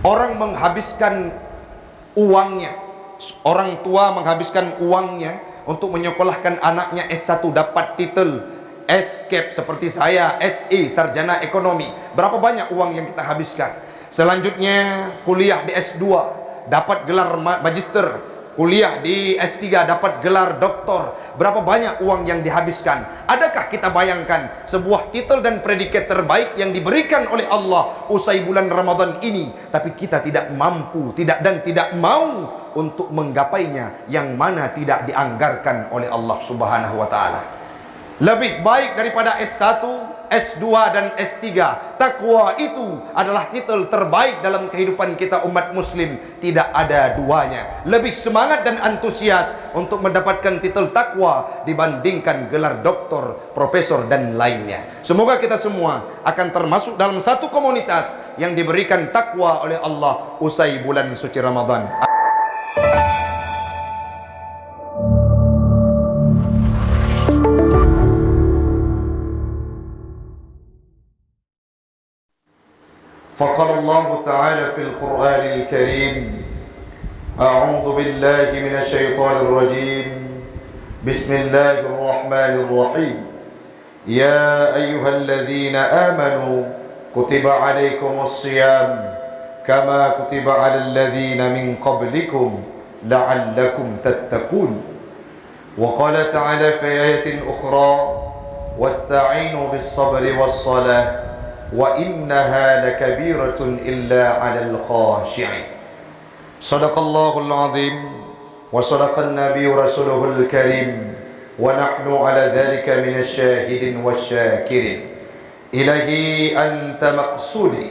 Orang menghabiskan uangnya, orang tua menghabiskan uangnya untuk menyekolahkan anaknya S1, dapat titel Escape seperti saya, SE, sarjana ekonomi. Berapa banyak uang yang kita habiskan? Selanjutnya kuliah di S2, dapat gelar magister, kuliah di S3, dapat gelar doktor. Berapa banyak uang yang dihabiskan? Adakah kita bayangkan sebuah titel dan predikat terbaik yang diberikan oleh Allah usai bulan Ramadan ini, tapi kita tidak mampu, tidak mau untuk menggapainya, yang mana tidak dianggarkan oleh Allah Subhanahu wa taala. Lebih baik daripada S1, S2 dan S3. Takwa itu adalah titel terbaik dalam kehidupan kita umat muslim. Tidak ada duanya. Lebih semangat dan antusias untuk mendapatkan titel takwa dibandingkan gelar doktor, profesor dan lainnya. Semoga kita semua akan termasuk dalam satu komunitas yang diberikan takwa oleh Allah usai bulan suci Ramadan. فقال الله تعالى في القرآن الكريم: أعوذ بالله من الشيطان الرجيم بسم الله الرحمن الرحيم يا أيها الذين آمنوا كتب عليكم الصيام كما كتب على الذين من قبلكم لعلكم تتقون وقال تعالى في آية أخرى واستعينوا بالصبر والصلاة وَإِنَّهَا لَكَبِيرَةٌ إِلَّا عَلَى الْخَاشِعِينَ. صدق الله العظيم وصدق النبي رسوله الكريم ونحن على ذلك من الشاهدين والشاكرين. إلهي أنت مقصودي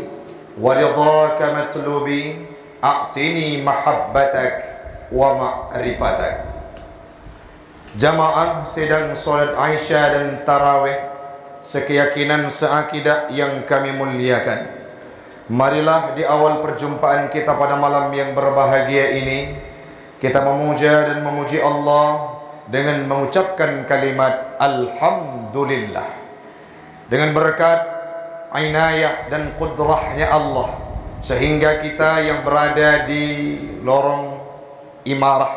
ورضاك مطلوبي أعطني محبتك ومعرفتك. Jamaah sedang solat Aisyah dan Tarawih sekeyakinan seakidah yang kami muliakan. Marilah di awal perjumpaan kita pada malam yang berbahagia ini, kita memuja dan memuji Allah dengan mengucapkan kalimat Alhamdulillah. Dengan berkat inayah dan kudrahnya Allah, sehingga kita yang berada di lorong Imarah,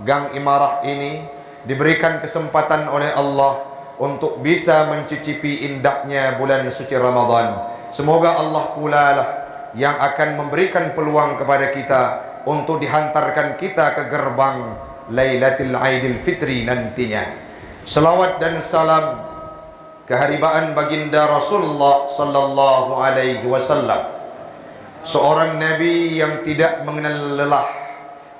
Gang Imarah ini diberikan kesempatan oleh Allah untuk bisa mencicipi indahnya bulan suci Ramadan. Semoga Allah pula lah yang akan memberikan peluang kepada kita untuk dihantarkan kita ke gerbang Lailatul Aidil Fitri nantinya. Selawat dan salam keharibaan baginda Rasulullah sallallahu alaihi wasallam, seorang nabi yang tidak mengenal lelah,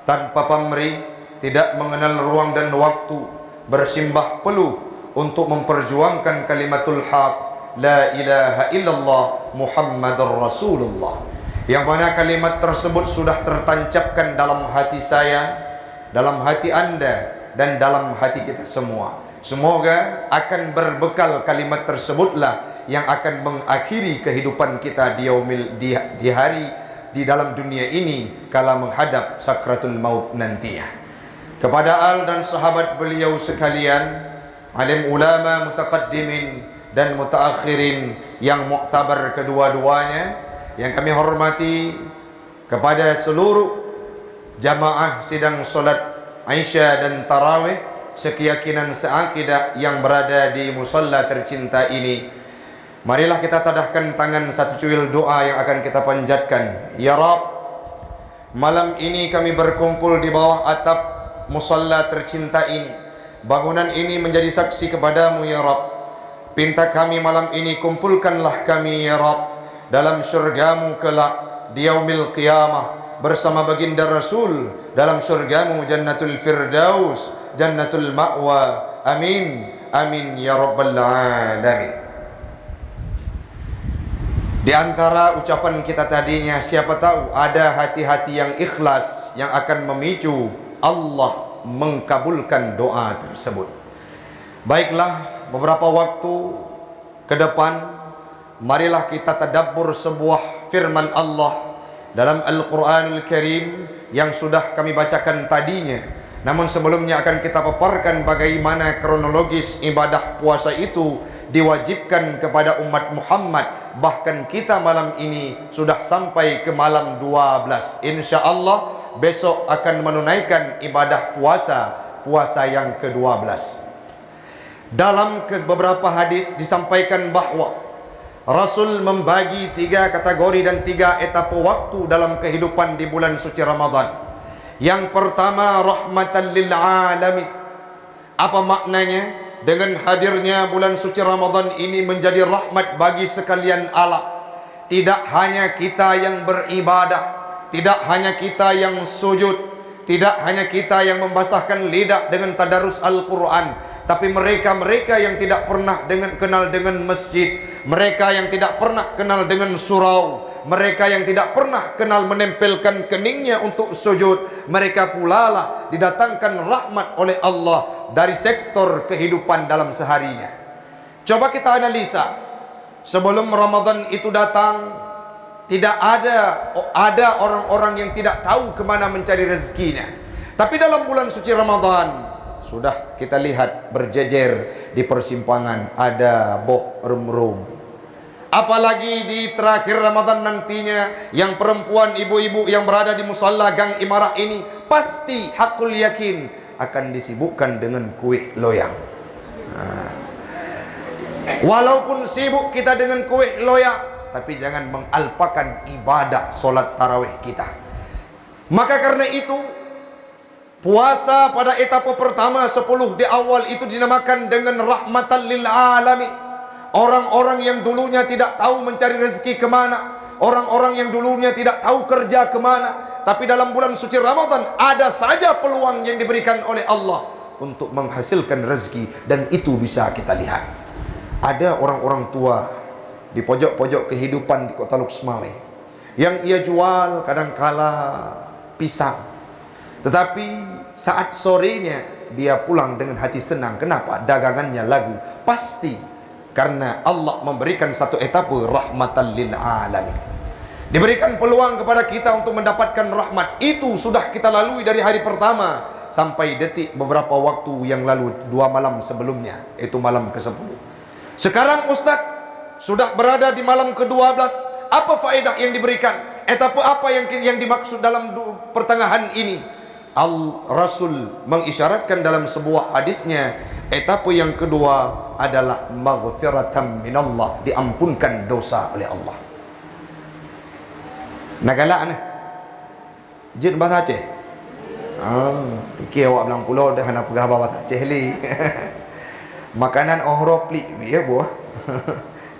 tanpa pamrih, tidak mengenal ruang dan waktu, bersimbah peluh untuk memperjuangkan kalimatul haq, la ilaha illallah Muhammadur Rasulullah, yang mana kalimat tersebut sudah tertancapkan dalam hati saya, dalam hati anda, dan dalam hati kita semua. Semoga akan berbekal kalimat tersebutlah yang akan mengakhiri kehidupan kita di hari di dalam dunia ini kala menghadap sakratul maut nantinya. Kepada al dan sahabat beliau sekalian, alim ulama mutaqaddimin dan mutaakhirin yang muktabar kedua-duanya yang kami hormati, kepada seluruh jamaah sidang solat Aisyah dan Tarawih sekeyakinan seakidah yang berada di musalla tercinta ini, marilah kita tadahkan tangan satu cuil doa yang akan kita panjatkan. Ya Rabb, malam ini kami berkumpul di bawah atap musalla tercinta ini. Bangunan ini menjadi saksi kepadamu ya Rabb. Pinta kami malam ini, kumpulkanlah kami ya Rabb dalam syurgamu kelak di yaumil qiyamah bersama baginda Rasul dalam syurgamu Jannatul Firdaus, Jannatul Ma'wa. Amin, amin ya Rabbal Alamin. Di antara ucapan kita tadinya, siapa tahu ada hati-hati yang ikhlas yang akan memicu Allah mengkabulkan doa tersebut. Baiklah, beberapa waktu ke depan marilah kita tadabbur sebuah firman Allah dalam Al-Quranul Karim yang sudah kami bacakan tadinya. Namun sebelumnya akan kita paparkan bagaimana kronologis ibadah puasa itu diwajibkan kepada umat Muhammad. Bahkan kita malam ini sudah sampai ke malam 12. InsyaAllah besok akan menunaikan ibadah puasa yang ke-12. Dalam beberapa hadis disampaikan bahwa Rasul membagi 3 kategori dan 3 etapa waktu dalam kehidupan di bulan suci Ramadan. Yang pertama, rahmatan lil alamin. Apa maknanya? Dengan hadirnya bulan suci Ramadan ini menjadi rahmat bagi sekalian alam. Tidak hanya kita yang beribadah, tidak hanya kita yang sujud, tidak hanya kita yang membasahkan lidah dengan tadarus Al-Quran, tapi mereka-mereka yang tidak pernah kenal dengan masjid, mereka yang tidak pernah kenal dengan surau, mereka yang tidak pernah kenal menempelkan keningnya untuk sujud, mereka pula lah didatangkan rahmat oleh Allah dari sektor kehidupan dalam seharinya. Coba kita analisa, sebelum Ramadan itu datang, tidak ada orang-orang yang tidak tahu kemana mencari rezekinya. Tapi dalam bulan suci Ramadan sudah kita lihat berjejer di persimpangan ada boh rum-rum. Apalagi di terakhir Ramadan nantinya, yang perempuan ibu-ibu yang berada di musalla Gang Imarah ini pasti hakul yakin akan disibukkan dengan kuih loyang. Walaupun sibuk kita dengan kuih loyang, tapi jangan mengalpakan ibadah solat tarawih kita. Maka karena itu, puasa pada etapa pertama 10 di awal itu dinamakan dengan rahmatan lil alamin. Orang-orang yang dulunya tidak tahu mencari rezeki kemana, orang-orang yang dulunya tidak tahu kerja kemana, tapi dalam bulan suci Ramadan ada saja peluang yang diberikan oleh Allah untuk menghasilkan rezeki. Dan itu bisa kita lihat. Ada orang-orang tua di pojok-pojok kehidupan di kota Luxmawe yang ia jual kadangkala pisang, tetapi saat sorenya dia pulang dengan hati senang. Kenapa? Dagangannya lagu. Pasti karena Allah memberikan satu etapa rahmatan lil alamin. Diberikan peluang kepada kita untuk mendapatkan rahmat. Itu sudah kita lalui dari hari pertama sampai detik beberapa waktu yang lalu, 2 malam sebelumnya, itu malam ke-10. Sekarang Ustaz sudah berada di malam ke-12. Apa faedah yang diberikan? Etapa apa yang dimaksud dalam pertengahan ini? Rasul mengisyaratkan dalam sebuah hadisnya, etapa yang kedua adalah maghfiratan minallah, diampunkan dosa oleh Allah. Nagalak ni jin bahasa Aceh. Fikir awak bilang pulau dah nak pegah bahasa Aceh li. Makanan ohro plik ya buah.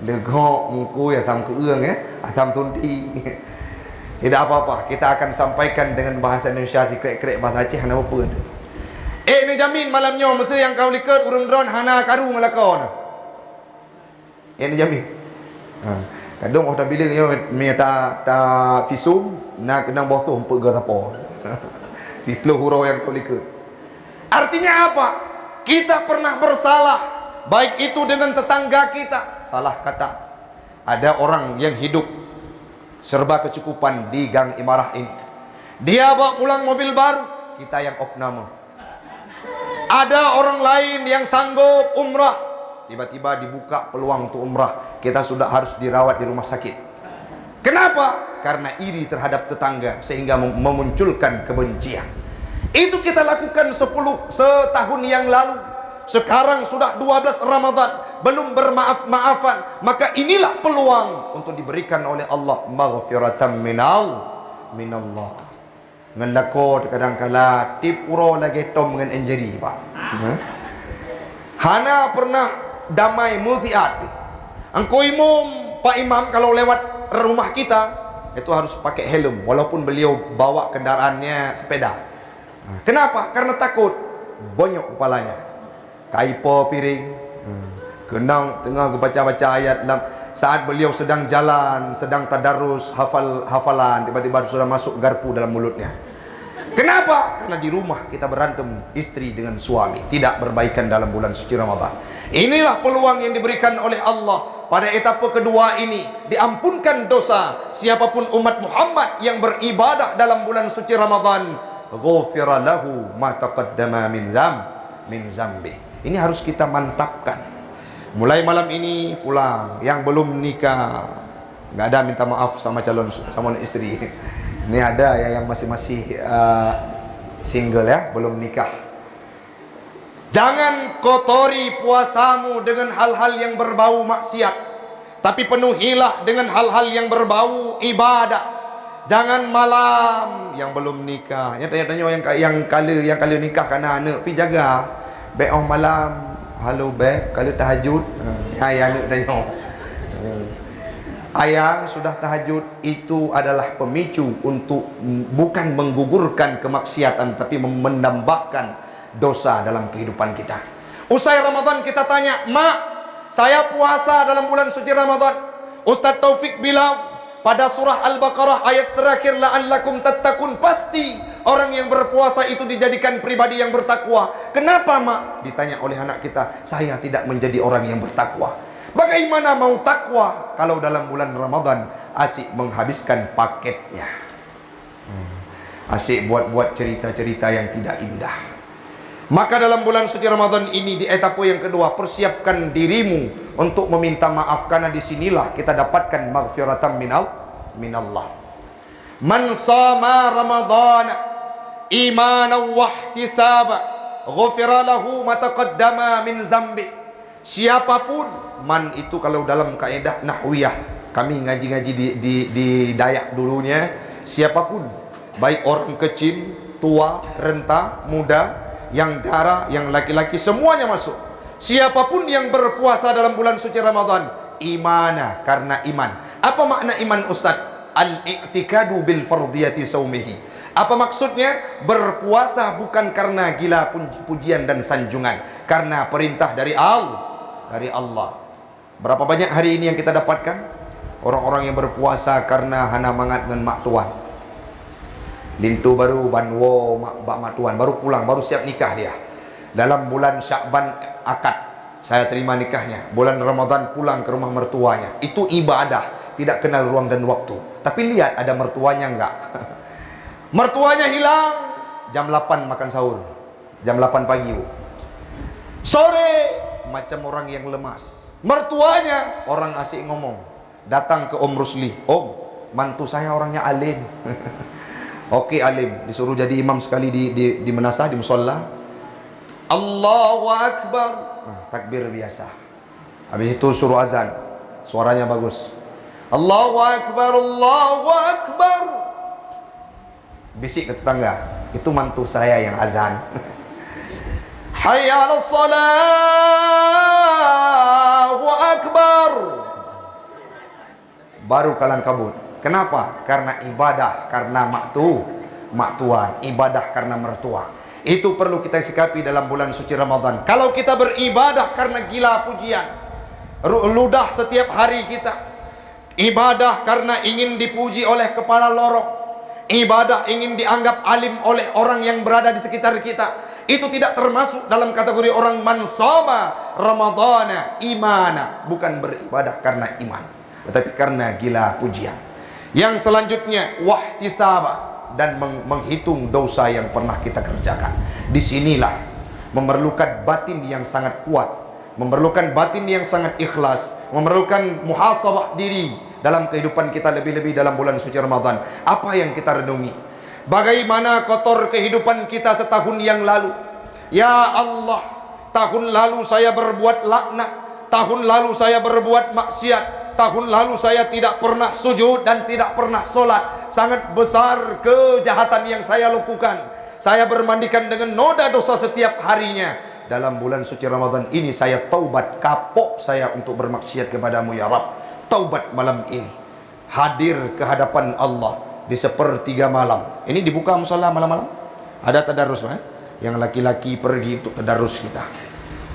Legok engku ya tam ke eung atam tunti. Tidak apa-apa, kita akan sampaikan dengan bahasa Indonesia di krek-krek bahasa Aceh hana apa ni. Ni jamin malamnya mesti yang kau liket urang dron hana karu melakon. Ni jamin. Kadang orang bila dia ta visum nak kena bosoh empuk ke tapo. Di puluh hurau yang kau liket. Artinya apa? Kita pernah bersalah, baik itu dengan tetangga kita. Salah kata. Ada orang yang hidup serba kecukupan di Gang Imarah ini. Dia bawa pulang mobil baru, kita yang opname. Ada orang lain yang sanggup umrah, tiba-tiba dibuka peluang untuk umrah, kita sudah harus dirawat di rumah sakit. Kenapa? Karena iri terhadap tetangga sehingga memunculkan kebencian. Itu kita lakukan 10 setahun yang lalu. Sekarang sudah 12 Ramadan, belum bermaaf-maafan. Maka inilah peluang untuk diberikan oleh Allah maghfiratan minallah. Ngelakot kadang-kala tip uro lagi tom dengan injury pak. Hana pernah damai multiat. Engkau imam, Pak Imam kalau lewat rumah kita itu harus pakai helm walaupun beliau bawa kendaraannya sepeda. Kenapa? Karena takut bonyok kepalanya. Kaipo piring, kenang tengah baca-baca ayat saat beliau sedang jalan, sedang tadarus hafalan, tiba-tiba sudah masuk garpu dalam mulutnya. Kenapa? Karena di rumah kita berantem istri dengan suami, tidak berbaikan dalam bulan suci Ramadan. Inilah peluang yang diberikan oleh Allah pada etapa kedua ini, diampunkan dosa siapapun umat Muhammad yang beribadah dalam bulan suci Ramadan. Ghufira lahu ma taqaddama min zambi. Ini harus kita mantapkan. Mulai malam ini pulang. Yang belum nikah, nggak ada minta maaf sama calon istri. Ini ada ya yang masih single ya, belum nikah. Jangan kotori puasamu dengan hal-hal yang berbau maksiat, tapi penuhilah dengan hal-hal yang berbau ibadah. Jangan malam yang belum nikah. Tanya yang kali nikah karena anak pi jaga. Beong malam, halo beb, kali tahajud. Anak tanya. Ayang sudah tahajud, itu adalah pemicu untuk bukan menggugurkan kemaksiatan, tapi menambahkan dosa dalam kehidupan kita. Usai Ramadan kita tanya, "Mak, saya puasa dalam bulan suci Ramadan." Ustaz Taufik bilang, pada surah Al-Baqarah ayat terakhir, la'allakum tattaqun, pasti orang yang berpuasa itu dijadikan pribadi yang bertakwa. Kenapa, Mak? Ditanya oleh anak kita, saya tidak menjadi orang yang bertakwa. Bagaimana mau takwa kalau dalam bulan Ramadan asik menghabiskan paketnya, asik buat cerita-cerita yang tidak indah. Maka dalam bulan suci Ramadan ini, di etape yang kedua, persiapkan dirimu untuk meminta maaf, karena disinilah kita dapatkan maghfiratan minallah. Man sama Ramadana imanan wa ihtisaba ghufira lahu ma taqaddama min zambi. Siapapun, man itu kalau dalam kaidah nahwiyah, kami ngaji-ngaji di Dayak dulunya, siapapun, baik orang kecil, tua, renta, muda, yang dara, yang laki-laki, semuanya masuk. Siapapun yang berpuasa dalam bulan suci Ramadan, imana, karena iman. Apa makna iman, Ustaz? Al-i'tikadu bil fardiyati saumihi. Apa maksudnya? Berpuasa bukan karena gila pujian dan sanjungan, karena perintah dari Allah. Berapa banyak hari ini yang kita dapatkan orang-orang yang berpuasa karena hana mangat dengan mak tuan. Lintu baru banwo mak tuan, baru pulang, baru siap nikah dia. Dalam bulan Syakban akad, saya terima nikahnya. Bulan Ramadan pulang ke rumah mertuanya. Itu ibadah, tidak kenal ruang dan waktu. Tapi lihat, ada mertuanya enggak? Mertuanya hilang. Jam 8 makan sahur. Jam 8 pagi, Bu. Sore macam orang yang lemas. Mertuanya orang asik ngomong. Datang ke Om Rusli, "Om, mantu saya orangnya alim." Oke, alim, disuruh jadi imam sekali di menasah, di musola. Allahu Akbar, takbir biasa. Habis itu suruh azan, suaranya bagus. Allahu Akbar, Allahu Akbar. Bisik ke tetangga, itu mantu saya yang azan. Hayya 'alas shalah, Allahu Akbar. Baru kalang kabut. Kenapa? Karena ibadah, karena mak tuan, ibadah karena mertua. Itu perlu kita sikapi dalam bulan suci Ramadan. Kalau kita beribadah karena gila pujian, ludah setiap hari kita, ibadah karena ingin dipuji oleh kepala lorong, ibadah ingin dianggap alim oleh orang yang berada di sekitar kita, itu tidak termasuk dalam kategori orang man shoma Ramadana imana. Bukan beribadah karena iman, tetapi karena gila pujian. Yang selanjutnya, wahtisaba, dan menghitung dosa yang pernah kita kerjakan. Disinilah memerlukan batin yang sangat kuat, memerlukan batin yang sangat ikhlas, memerlukan muhasabah diri dalam kehidupan kita, lebih-lebih dalam bulan suci Ramadan. Apa yang kita renungi? Bagaimana kotor kehidupan kita setahun yang lalu? Ya Allah, tahun lalu saya berbuat laknat, tahun lalu saya berbuat maksiat, tahun lalu saya tidak pernah sujud dan tidak pernah sholat. Sangat besar kejahatan yang saya lakukan. Saya bermandikan dengan noda dosa setiap harinya. Dalam bulan suci Ramadan ini saya taubat, kapok saya untuk bermaksiat kepadamu ya Rabb. Taubat malam ini, hadir ke hadapan Allah di sepertiga malam. Ini dibuka musala malam-malam. Ada tadarus, yang laki-laki pergi untuk tadarus kita.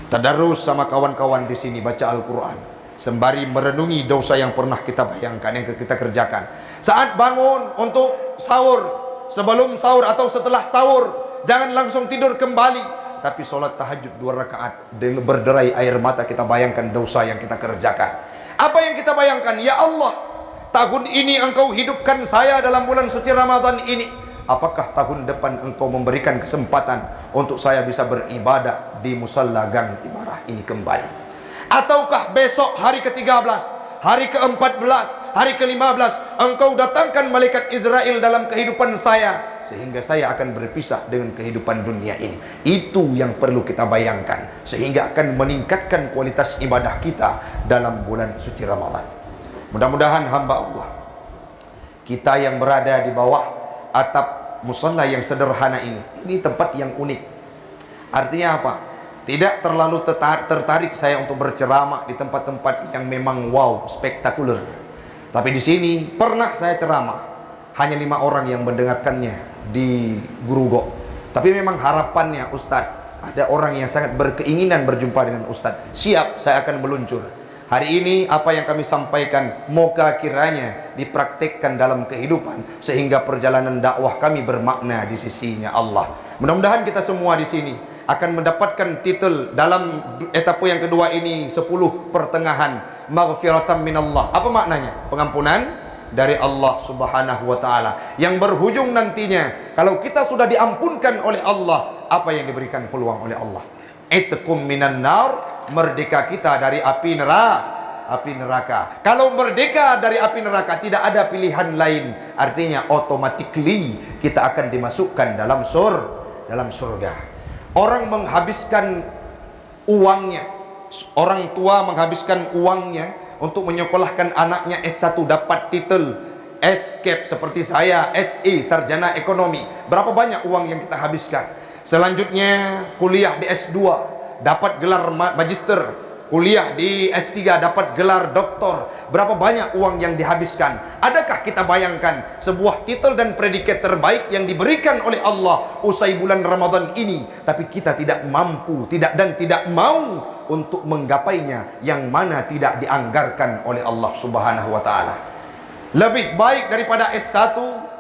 Tadarus sama kawan-kawan di sini, baca Al-Quran sembari merenungi dosa yang pernah kita bayangkan, yang kita kerjakan. Saat bangun untuk sahur, sebelum sahur atau setelah sahur, jangan langsung tidur kembali, tapi sholat tahajud 2 rakaat dengan berderai air mata. Kita bayangkan dosa yang kita kerjakan. Apa yang kita bayangkan? Ya Allah, tahun ini engkau hidupkan saya dalam bulan suci Ramadan ini. Apakah tahun depan engkau memberikan kesempatan untuk saya bisa beribadah di musalla Gang Imarah ini kembali? Ataukah besok hari ke-13, hari ke-14, hari ke-15 engkau datangkan malaikat Israel dalam kehidupan saya, sehingga saya akan berpisah dengan kehidupan dunia ini. Itu yang perlu kita bayangkan, sehingga akan meningkatkan kualitas ibadah kita dalam bulan suci Ramadan. Mudah-mudahan hamba Allah, kita yang berada di bawah atap musalla yang sederhana ini tempat yang unik. Artinya apa? Tidak terlalu tertarik saya untuk berceramah di tempat-tempat yang memang wow, spektakuler. Tapi di sini pernah saya ceramah, hanya 5 orang yang mendengarkannya di Gurugo. Tapi memang harapannya Ustadz, ada orang yang sangat berkeinginan berjumpa dengan Ustadz. Siap, saya akan meluncur. Hari ini apa yang kami sampaikan, moga kiranya dipraktikkan dalam kehidupan, sehingga perjalanan dakwah kami bermakna di sisinya Allah. Mudah-mudahan kita semua di sini akan mendapatkan titel dalam etapa yang kedua ini, 10 pertengahan, maghfiratan minallah. Apa maknanya? Pengampunan dari Allah Subhanahu wa taala, yang berhujung nantinya kalau kita sudah diampunkan oleh Allah, apa yang diberikan peluang oleh Allah? Itqum minan nar, merdeka kita dari api neraka. Kalau merdeka dari api neraka, tidak ada pilihan lain. Artinya automatically kita akan dimasukkan dalam surga. Orang menghabiskan uangnya, orang tua menghabiskan uangnya untuk menyekolahkan anaknya S1 dapat titel escape seperti saya, SE, sarjana ekonomi. Berapa banyak uang yang kita habiskan? Selanjutnya kuliah di S2 dapat gelar magister, kuliah di S3 dapat gelar doktor. Berapa banyak uang yang dihabiskan? Adakah kita bayangkan sebuah titel dan predikat terbaik yang diberikan oleh Allah usai bulan Ramadan ini, tapi kita tidak mampu, tidak mau untuk menggapainya, yang mana tidak dianggarkan oleh Allah Subhanahu wa taala. Lebih baik daripada S1,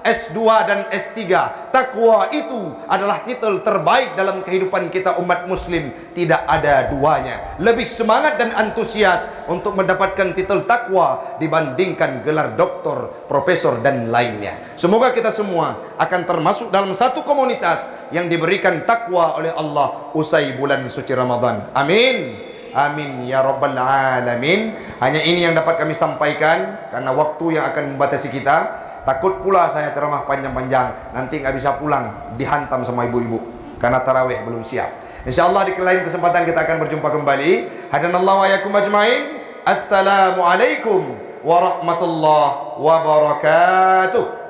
S2 dan S3. Takwa itu adalah titel terbaik dalam kehidupan kita umat muslim. Tidak ada duanya. Lebih semangat dan antusias untuk mendapatkan titel takwa dibandingkan gelar doktor, profesor dan lainnya. Semoga kita semua akan termasuk dalam satu komunitas yang diberikan takwa oleh Allah usai bulan suci Ramadan. Amin. Amin ya rabbal alamin. Hanya ini yang dapat kami sampaikan, karena waktu yang akan membatasi kita. Takut pula saya ceramah panjang-panjang, nanti nggak bisa pulang, dihantam sama ibu-ibu karena tarawih belum siap. InsyaAllah di lain kesempatan kita akan berjumpa kembali. Hadanallahu wa yakum ajmain. Assalamualaikum warahmatullahi wabarakatuh.